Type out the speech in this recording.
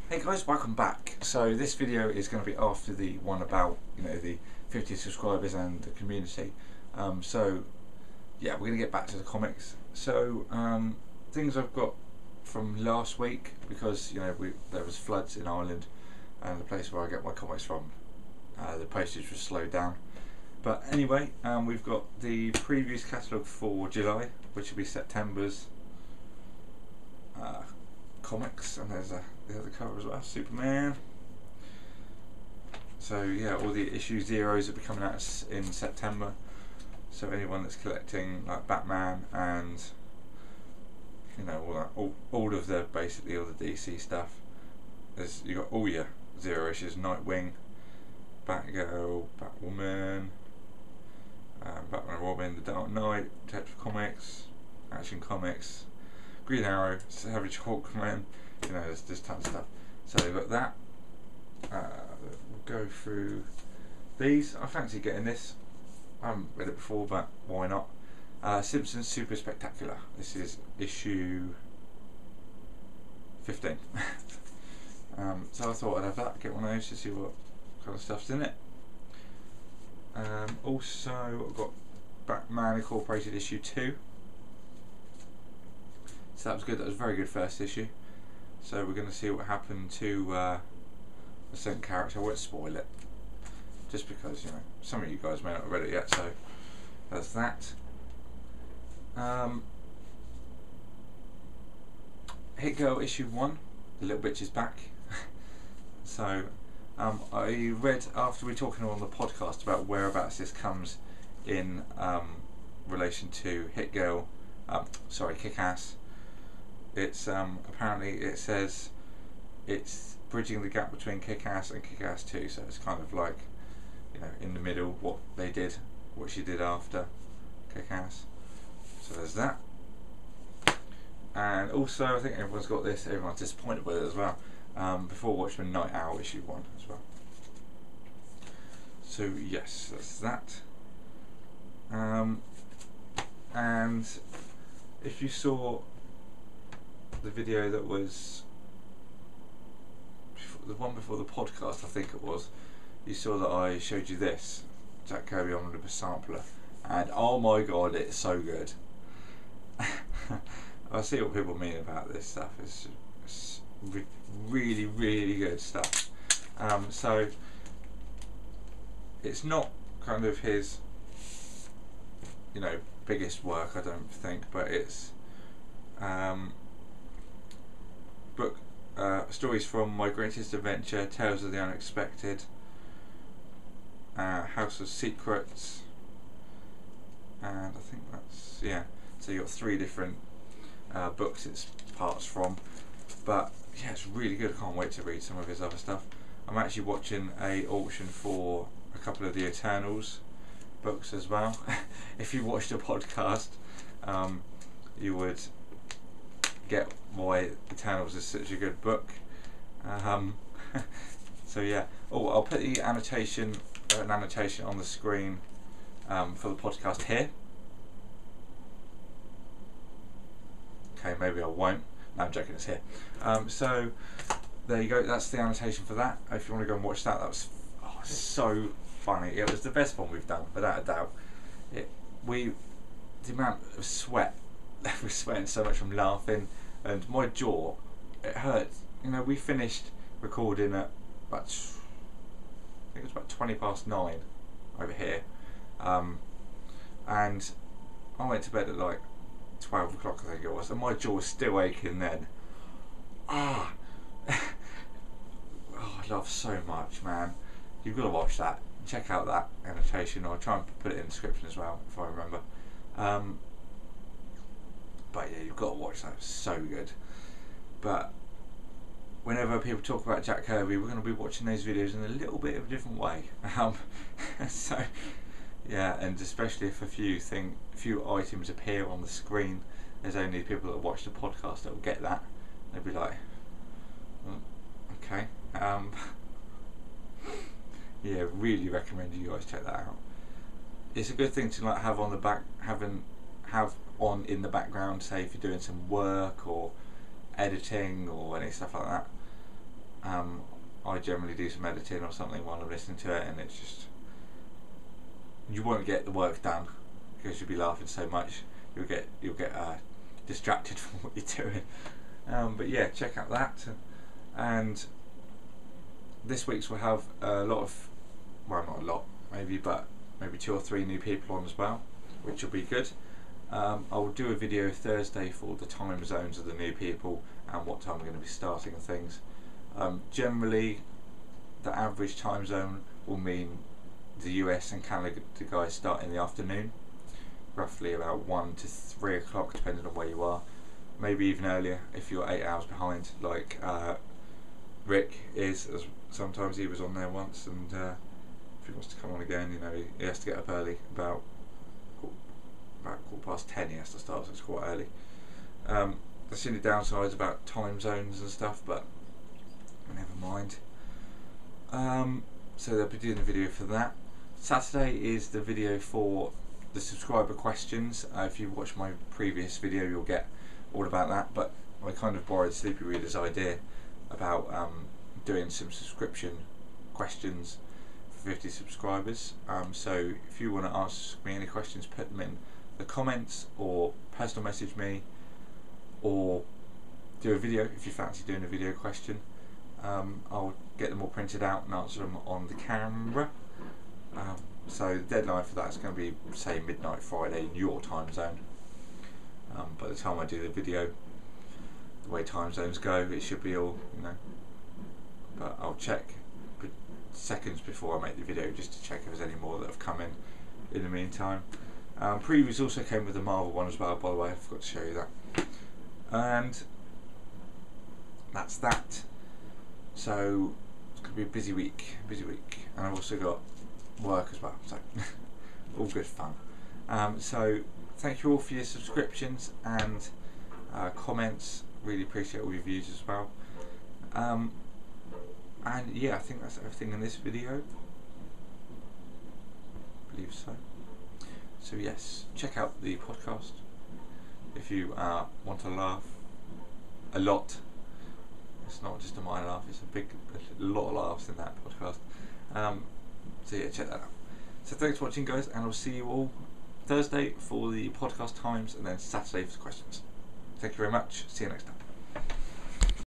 Hey guys, welcome back. So this video is going to be after the one about the 50 subscribers and the community. So yeah, we're going to get back to the comics. So things I've got from last week, because there was floods in Ireland, and the place where I get my comics from, the postage was slowed down. But anyway, we've got the previous catalogue for July, which will be September's comics, and there's the other cover as well, Superman. So yeah, all the issue zeros will be coming out in September. So anyone that's collecting like Batman and all of the basically all the DC stuff, you got all your zero issues: Nightwing, Batgirl, Batwoman, Batman and Robin, The Dark Knight, Detective Comics, Action Comics, Green Arrow, Savage Hawkman. There's tons of stuff. So we've got that. We'll go through these. I fancy getting this. I haven't read it before, but why not? Simpsons Super Spectacular. This is issue 15. So I thought I'd have that, get one of those to see what kind of stuff's in it. Also, I've got Batman Incorporated issue 2. So that was good. That was a very good first issue. So we're going to see what happened to a certain character. I won't spoil it, just because some of you guys may not have read it yet. So that's that. Hit Girl issue 1. The little bitch is back. So I read, after we were talking on the podcast about whereabouts this comes in relation to Hit Girl, Kick-Ass. It's apparently it says it's bridging the gap between Kick-Ass and Kick-Ass 2, so it's kind of like in the middle, what she did after Kick-Ass. So there's that. And also, I think everyone's got this. Everyone's disappointed with it as well. Before Watchmen Night Owl issue 1 as well. So yes, that's that. And if you saw the video that was the one before the podcast, I think it was, you saw that I showed you this Jack Kirby Omnibus Sampler, and oh my god, it's so good. I see what people mean about this stuff. It's really, really good stuff. So it's not kind of his biggest work, I don't think, but it's book stories from My Greatest Adventure, Tales of the Unexpected, House of Secrets, and I think that's, yeah, so you've got 3 different books it's parts from, but yeah, it's really good. I can't wait to read some of his other stuff. I'm actually watching a auction for a couple of the Eternals books as well. If you watched the podcast, you would get why Eternals is such a good book. So yeah. I'll put the annotation on the screen for the podcast here. Okay, maybe I won't. No, I'm joking, it's here. So there you go, that's the annotation for that. If you want to go and watch that, that was so funny. It was the best one we've done, without a doubt. The amount of sweat, we're sweating so much from laughing, and my jaw, it hurts. We finished recording at about, I think it was about 9:20 over here, and I went to bed at like 12 o'clock, I think it was, and my jaw was still aching then. I love so much, man. You've got to watch that. Check out that annotation. I'll try and put it in the description as well if I remember. But yeah, you've got to watch that. It's so good. But whenever people talk about Jack Kirby, we're going to be watching those videos in a little bit of a different way. So yeah, and especially if a few items appear on the screen, there's only people that watch the podcast that will get that. They'll be like, okay. Yeah, really recommend you guys check that out. It's a good thing to have on in the background, say if you're doing some work or editing or any stuff like that. I generally do some editing or something while I'm listening to it, and it's just, you won't get the work done because you'll be laughing so much. You'll get distracted from what you're doing. But yeah, check out that. And this week's we'll have a lot of, well, not a lot, but maybe 2 or 3 new people on as well, which will be good. I'll do a video Thursday for the time zones of the new people and what time we're going to be starting and things. Generally, the average time zone will mean the US and Canada guys start in the afternoon, roughly about 1 to 3 o'clock, depending on where you are. Maybe even earlier if you're 8 hours behind, like Rick is. As sometimes he was on there once, and if he wants to come on again, you know, he has to get up early, about 10:15 he has to start, so it's quite early. That's the only downsides about time zones and stuff, but never mind. So they'll be doing a video for that. Saturday is the video for the subscriber questions. If you watch my previous video, you'll get all about that, but I kind of borrowed Sleepy Reader's idea about doing some subscription questions for 50 subscribers. So if you want to ask me any questions, put them in the comments or personal message me, or do a video if you fancy doing a video question. I'll get them all printed out and answer them on the camera. So the deadline for that is going to be, say, midnight Friday in your time zone. By the time I do the video, the way time zones go, it should be all, you know, but I'll check seconds before I make the video just to check if there's any more that have come in the meantime. Previews also came with the Marvel one as well, by the way, I forgot to show you that. And that's that. So it's going to be a busy week, and I've also got work as well, so all good fun. So thank you all for your subscriptions and comments. Really appreciate all your views as well. And yeah, I think that's everything in this video. I believe so. So yes, check out the podcast if you want to laugh a lot. It's not just a minor laugh, it's a lot of laughs in that podcast. So yeah, check that out. So thanks for watching, guys, and I'll see you all Thursday for the podcast times, and then Saturday for the questions. Thank you very much. See you next time.